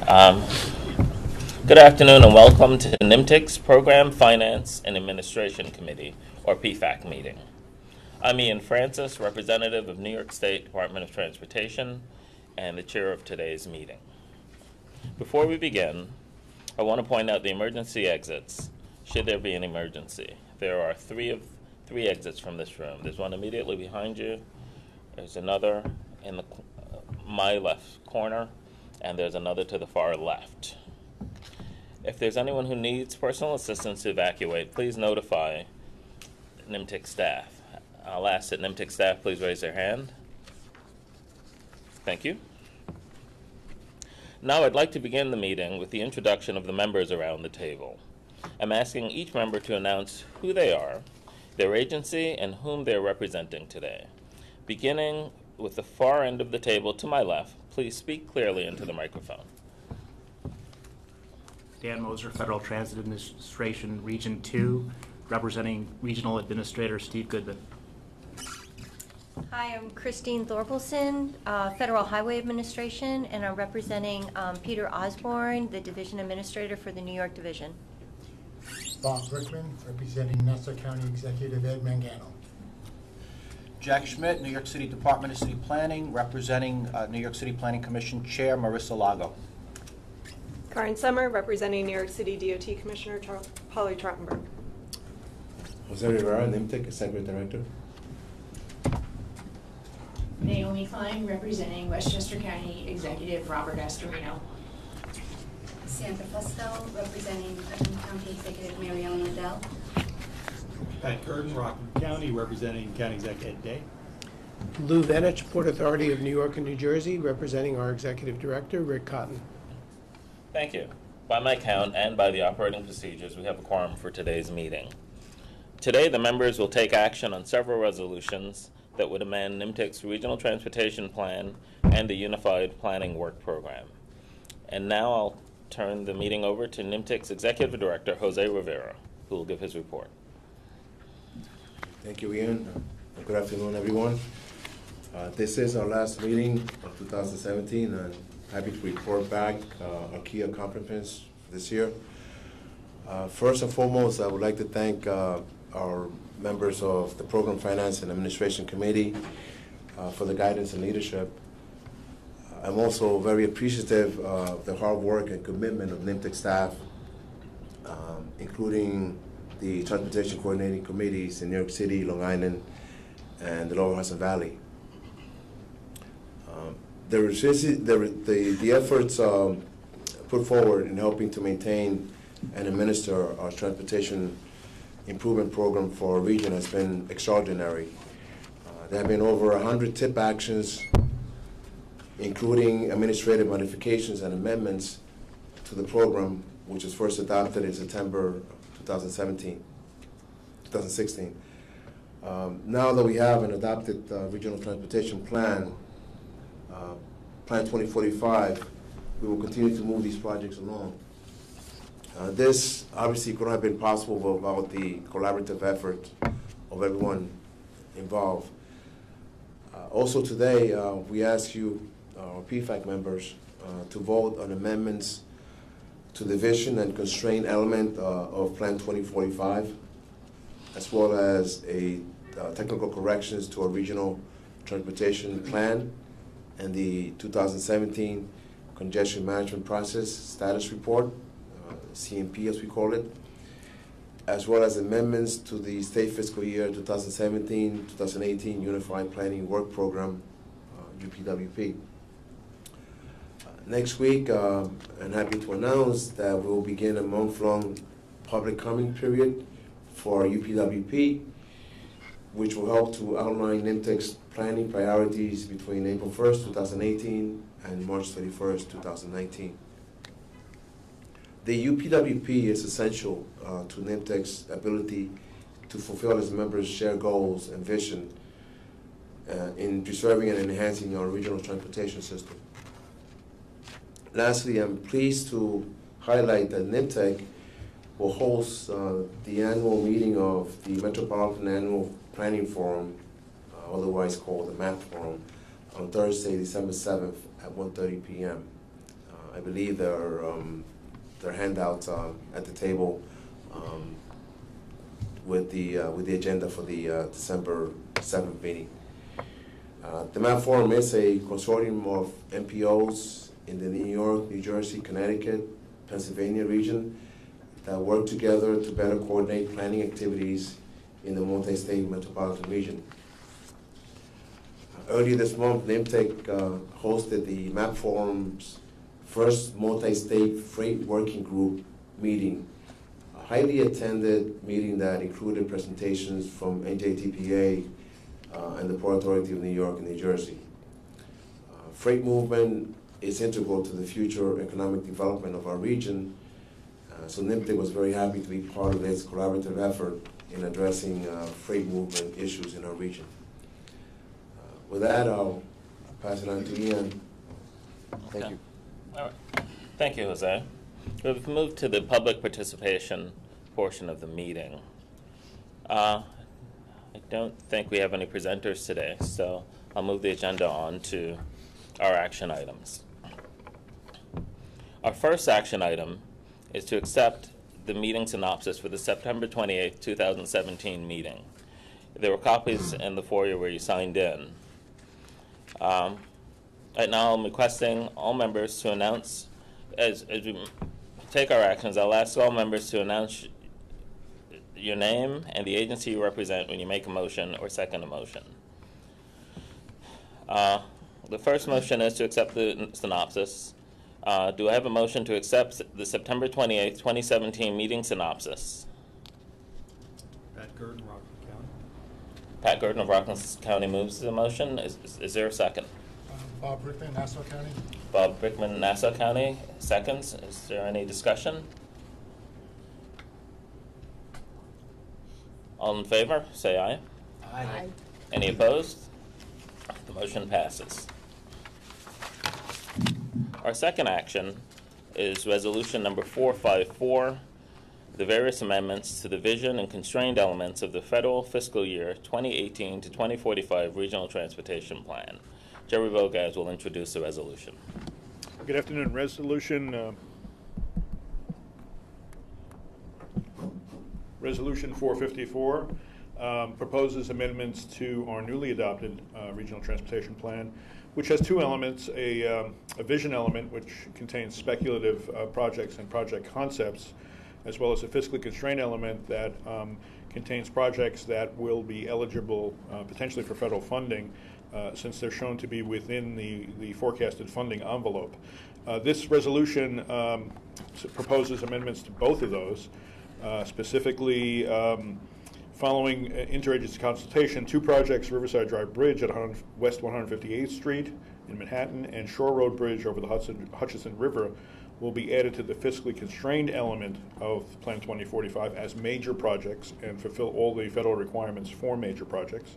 Um, Good afternoon and welcome to the NYMTC's Program Finance and Administration Committee, or PFAC meeting. I'm Ian Francis, representative of New York State Department of Transportation and the chair of today's meeting. Before we begin, I want to point out the emergency exits, should there be an emergency. There are three exits from this room. There's one immediately behind you, there's another in my left corner, and there's another to the far left. If there's anyone who needs personal assistance to evacuate, please notify NYMTC staff. I'll ask that NYMTC staff please raise their hand. Thank you. Now I'd like to begin the meeting with the introduction of the members around the table. I'm asking each member to announce who they are, their agency, and whom they're representing today. Beginning with the far end of the table to my left, please speak clearly into the microphone. Dan Moser, Federal Transit Administration, Region 2, representing Regional Administrator Steve Goodman. Hi, I'm Christine Thorpelson, Federal Highway Administration, and I'm representing Peter Osborne, the Division Administrator for the New York Division. Bob Brickman, representing Nassau County Executive Ed Mangano. Jack Schmidt, New York City Department of City Planning, representing New York City Planning Commission Chair Marissa Lago. Karen Summer, representing New York City DOT Commissioner Polly Trottenberg. Jose Rivera, NYMTC Executive Director. Naomi Klein, representing Westchester County Executive Robert Astorino. Sandra Fusco, representing Putnam County Executive Mary Ellen Liddell. Pat Curtin, Rockland County, representing County Executive Ed Day. Lou Venich, Port Authority of New York and New Jersey, representing our Executive Director, Rick Cotton. Thank you. By my count and by the operating procedures, we have a quorum for today's meeting. Today, the members will take action on several resolutions that would amend NYMTC's Regional Transportation Plan and the Unified Planning Work Program. And now I'll turn the meeting over to NYMTC's Executive Director, Jose Rivera, who will give his report. Thank you, Ian. Good afternoon, everyone. This is our last meeting of 2017, and happy to report back our key accomplishments this year. First and foremost, I would like to thank our members of the Program Finance and Administration Committee for the guidance and leadership. I'm also very appreciative of the hard work and commitment of NYMTC staff, including the Transportation Coordinating Committees in New York City, Long Island, and the Lower Hudson Valley. The efforts put forward in helping to maintain and administer our transportation improvement program for our region has been extraordinary. There have been over 100 tip actions, including administrative modifications and amendments to the program, which was first adopted in September 2016. Now that we have an adopted regional transportation plan, Plan 2045, we will continue to move these projects along. This obviously couldn't have been possible without the collaborative effort of everyone involved. Also today, we ask you, our PFAC members, to vote on amendments to the vision and constraint element of Plan 2045, as well as a technical corrections to our regional transportation plan and the 2017 Congestion Management Process Status Report, CMP as we call it, as well as amendments to the State Fiscal Year 2017-2018 Unified Planning Work Program, UPWP. Next week, I'm happy to announce that we will begin a month-long public comment period for UPWP, which will help to outline NYMTC's planning priorities between April 1st, 2018 and March 31st, 2019. The UPWP is essential to NYMTC's ability to fulfill its members' shared goals and vision in preserving and enhancing our regional transportation system. Lastly, I'm pleased to highlight that NYMTC will host the annual meeting of the Metropolitan Annual Planning Forum, otherwise called the MAP Forum, on Thursday, December 7th at 1:30 p.m. I believe there are handouts at the table with the agenda for the December 7th meeting. The MAP Forum is a consortium of MPOs in the New York, New Jersey, Connecticut, Pennsylvania region that work together to better coordinate planning activities in the multi-state metropolitan region. Earlier this month, NYMTC hosted the MAP Forum's first multi-state freight working group meeting, a highly attended meeting that included presentations from NJTPA and the Port Authority of New York and New Jersey. Freight movement is integral to the future economic development of our region, so NYMTC was very happy to be part of this collaborative effort in addressing freight movement issues in our region. With that, I'll pass it on to Ian. Thank you. All right. Thank you, Jose. We've moved to the public participation portion of the meeting. I don't think we have any presenters today, so I'll move the agenda on to our action items. Our first action item is to accept the meeting synopsis for the September 28th, 2017 meeting. There were copies in the foyer where you signed in. Right now, I'm requesting all members to announce, as we take our actions, I'll ask all members to announce your name and the agency you represent when you make a motion or second a motion. The first motion is to accept the synopsis. Do I have a motion to accept the September 28th, 2017 meeting synopsis? Pat Gurdon, Rockland County. Pat Gurdon of Rockland County moves the motion. Is there a second? Bob Brickman, Nassau County. Bob Brickman, Nassau County, seconds. Is there any discussion? All in favor, say aye. Aye. Any opposed? The motion passes. Our second action is resolution number 454, the various amendments to the vision and constrained elements of the federal fiscal year 2018 to 2045 Regional Transportation Plan. Jerry Bogaz will introduce the resolution. Good afternoon. Resolution 454 proposes amendments to our newly adopted Regional Transportation Plan, which has two elements, a vision element, which contains speculative projects and project concepts, as well as a fiscally constrained element that contains projects that will be eligible potentially for federal funding, since they're shown to be within the forecasted funding envelope. This resolution proposes amendments to both of those, specifically following interagency consultation, two projects, Riverside Drive Bridge at West 158th Street in Manhattan and Shore Road Bridge over the Hutchinson River, will be added to the fiscally constrained element of Plan 2045 as major projects and fulfill all the federal requirements for major projects.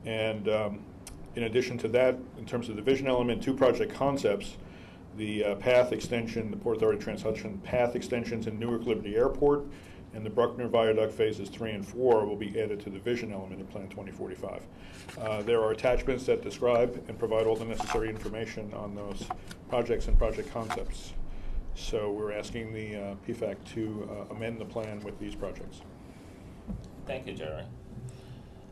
And in addition to that, in terms of the vision element, two project concepts, the path extension, the Port Authority Trans-Hudson path extensions in Newark Liberty Airport, and the Bruckner Viaduct phases 3 and 4 will be added to the vision element of Plan 2045. There are attachments that describe and provide all the necessary information on those projects and project concepts. So we're asking the PFAC to amend the plan with these projects. Thank you, Jerry.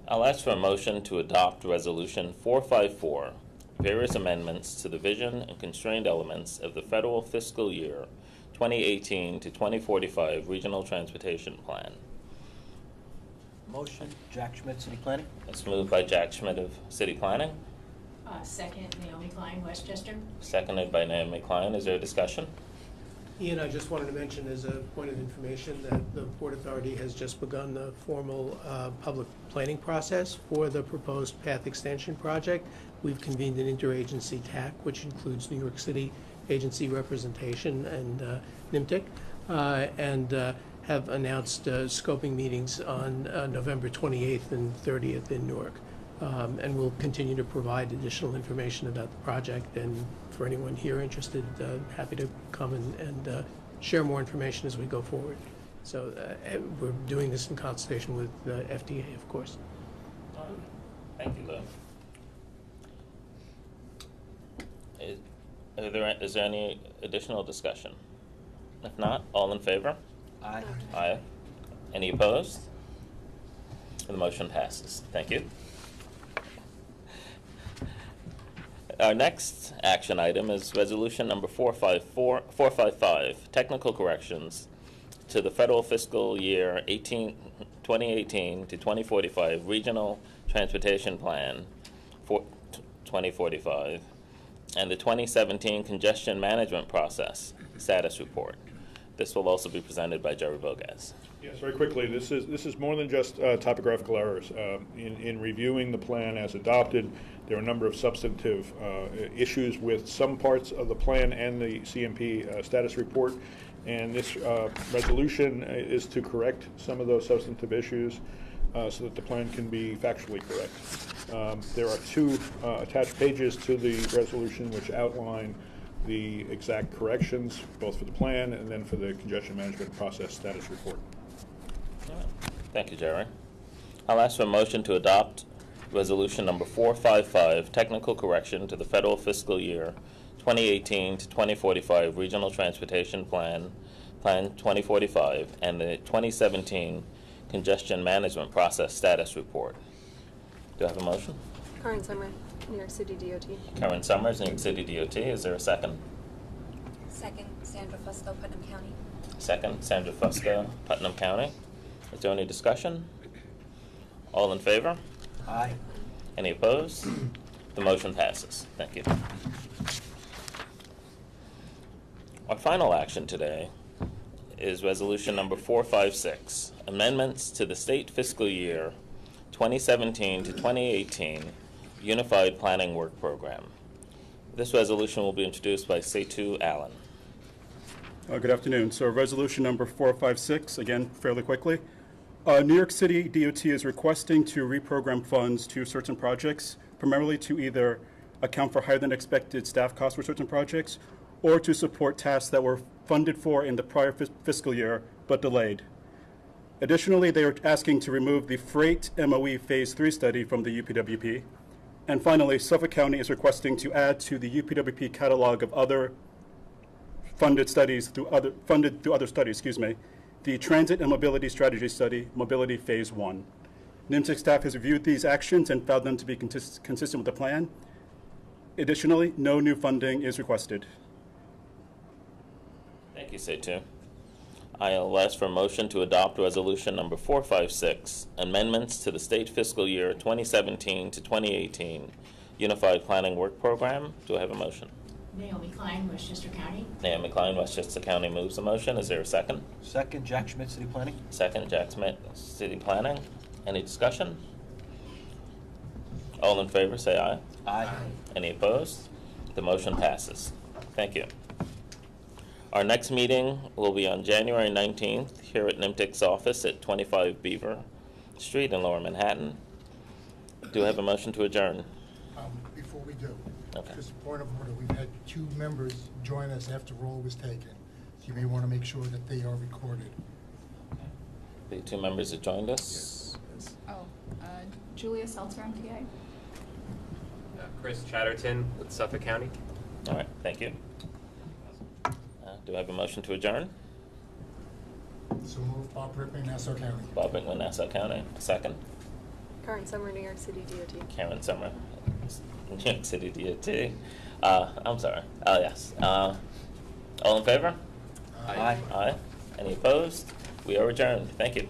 I'll ask for a motion to adopt Resolution 454, various amendments to the vision and constrained elements of the federal fiscal year 2018 to 2045 Regional Transportation Plan. Motion, Jack Schmidt, City Planning. It's moved by Jack Schmidt of City Planning, Second, Naomi Klein, Westchester. seconded by Naomi Klein. Is there a discussion? Ian, I just wanted to mention as a point of information that the Port Authority has just begun the formal public planning process for the proposed path extension project. We've convened an interagency TAC, which includes New York City agency representation and NYMTC, and have announced scoping meetings on November 28th and 30th in Newark. And we'll continue to provide additional information about the project, and for anyone here interested, happy to come and share more information as we go forward. So we're doing this in consultation with the FDA, of course. Thank you, Lou. Is there any additional discussion? If not, all in favor? Aye. Aye. Any opposed? The motion passes. Thank you. Our next action item is resolution number 455, technical corrections to the federal fiscal year 2018 to 2045 regional transportation plan for 2045 and the 2017 congestion management process status report. This will also be presented by Jerry Bogas. Yes, very quickly, this is more than just typographical errors. In reviewing the plan as adopted, there are a number of substantive issues with some parts of the plan and the CMP status report, and this resolution is to correct some of those substantive issues so that the plan can be factually correct. There are two attached pages to the resolution which outline the exact corrections, both for the plan and then for the congestion management process status report. All right. Thank you, Jerry. I'll ask for a motion to adopt resolution number 455, technical correction to the federal fiscal year 2018 to 2045 regional transportation plan 2045, and the 2017 congestion management process status report. Do I have a motion? Karen Summer, New York City DOT. Karen Summers, New York City DOT. Is there a second? Second, Sandra Fusco, Putnam County. Second, Sandra Fusco, Putnam County. Is there any discussion? All in favor? Aye. Any opposed? The motion passes. Thank you. Our final action today is resolution number 456, amendments to the state fiscal year 2017 to 2018 Unified Planning Work Program. This resolution will be introduced by Setu Allen. Good afternoon. So resolution number 456, again, fairly quickly. New York City DOT is requesting to reprogram funds to certain projects, primarily to either account for higher than expected staff costs for certain projects or to support tasks that were funded for in the prior fiscal year but delayed. Additionally, they are asking to remove the freight MOE Phase 3 study from the UPWP. And finally, Suffolk County is requesting to add to the UPWP catalog of other funded studies funded through other studies, the Transit and Mobility Strategy Study, Mobility Phase 1. NYMTC staff has reviewed these actions and found them to be consistent with the plan. Additionally, no new funding is requested. Thank you, Setu. I'll ask for a motion to adopt resolution number 456, amendments to the state fiscal year 2017 to 2018 Unified Planning Work Program. Do I have a motion? Naomi Klein, Westchester County. Naomi Klein, Westchester County moves the motion. Is there a second? Second, Jack Schmidt, City Planning. Second, Jack Schmidt, City Planning. Any discussion? All in favor, say aye. Aye. Any opposed? The motion passes. Thank you. Our next meeting will be on January 19th here at NYMTC's office at 25 Beaver Street in Lower Manhattan. Do I have a motion to adjourn? Before we do, Okay. just a point of order, we've had 2 members join us after roll was taken. So you may want to make sure that they are recorded. The 2 members that joined us? Yes. Oh, Julia Seltzer, MTA. Chris Chatterton with Suffolk County. All right, thank you. Do I have a motion to adjourn? So move, Bob Rickman, Nassau County. Bob Rickman, Nassau County. Second. Karen Summer, New York City DOT. Karen Summer, New York City DOT. I'm sorry. Oh, yes. All in favor? Aye. Aye. Any opposed? We are adjourned. Thank you.